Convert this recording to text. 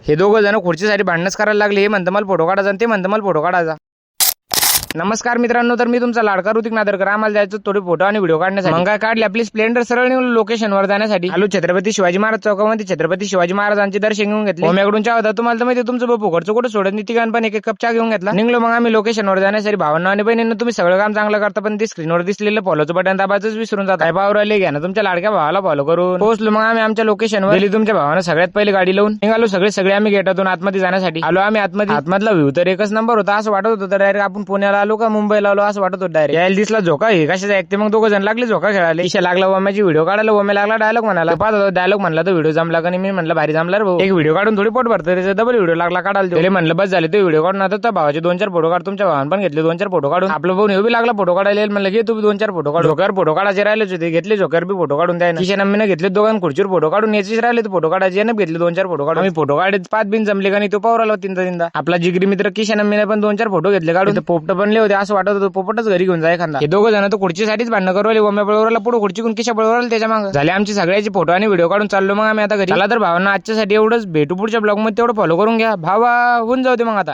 हे दोघं जण खुर्चीसाठी भांडणच करायला लागले. हे म्हणतं मला फोटो काढायचा आणि ते म्हणतं मला फोटो काढायचा. नमस्कार मित्रांनो, तर मी तुमचा लाडका ऋतिक नादरकर. आम्हाला जायचं थोडे फोटो आणि व्हिडिओ काढण्यासाठी. मग काय काढले आपली स्प्लेंडर सरळ निघालो लोकेशनवर जाण्यासाठी. आलो छत्रपती शिवाजी महाराज चौकामध्ये. छत्रपती शिवाजी महाराजांचे दर्शन घेऊन घेतले. ओम्याकडून चहा होता तुम्हाला तर माहिती, तुमचं बापू घरचं कुठं सोडत नाही. तिघांनी पण एक कप चहा घेऊन घेतला. निघलो मग आम्ही लोकेशनवर जाण्यासाठी. भावांना आणि बहिणींना तुम्ही सगळं काम चांगलं करता, पण ते स्क्रीनवर दिसलेलं फॉलोचं बटन दाबायचंच विसरून जात. काय पावर आले घ्या ना तुमच्या लाडक्या भावाला फॉलो करून. पोहोचलो मग आम्ही आमच्या लोकेशनवर. गेली तुमच्या भावानं सगळ्यात पहिले गाडी लावून निघालो सगळे आम्ही गेटातून आतमध्ये जाण्यासाठी. आलो आम्ही आतमध्ये. आतमधला व्ह्यू तर एकच नंबर होता. असं वाटत होतं डायरेक्ट आपण पुण्याला आलो का मुंबईला आलो असं वाटत होतं. डायरेक्ट यायला दिसला झोका. हे कशाचा ऐकते मग दोघं जण लागले झोका खेळायला. ईशा लागला ओम्याची व्हिडिओ काढायला. ओम्या लागला डायलॉग म्हणाला. पाहत होता डायलॉग म्हणला तर व्हिडिओ जमला का नाही. मी म्हणलं भारी जमला रे भाऊ. एक व्हिडिओ काढून थोडी पोट भरतं. त्याचा डबल व्हिडिओ लागला काढायला. त्याला म्हणलं बस झाले ते व्हिडिओ काढून. आता भावाचे 2-4 फोटो काढ. तुमच्या भावानं पण घेतले 2-4 फोटो काढून. आपलं भाऊ येऊ बी लागला फोटो काढायला. म्हणलं घे तू 2-4 फोटो काढ. झोकर फोटो काढायचे राहिलेच होते. घेतले झोकर बी फोटो काढून द्यायला. किशन अम्मीनं घेतले दोघांना खुर्चीवर फोटो काढून. याचीच राहिले फोटो काढायचे. यानं घेतले 2-4 फोटो काढून. आम्ही फोटो काढत 5 बिन जमले का नाही तो पावराला तीनदा. आपला जिगरी मित्र किशन अम्मीने पण 2-4 फोटो घेतले काढून. पोपट बनले होते. असं वाटत होतं पोपटच घरी घेऊन जाय एखादा. हे दोघं जण तर खुर्चीसाठीच भांडणं करू. ओम्या पळवरला पुढे खुर्ची कोण किशा पळवरला त्याच्या मागे झाले. आमची सगळ्याची फोटो आणि व्हिडिओ काढून चाललो मग आम्ही आता घरी. चला तर भावांना आजच्यासाठी एवढंच. भेटू पुढच्या ब्लॉग मध्ये. तेवढं फॉलो करून घ्या. भावा होऊन जाऊ दे मग आता.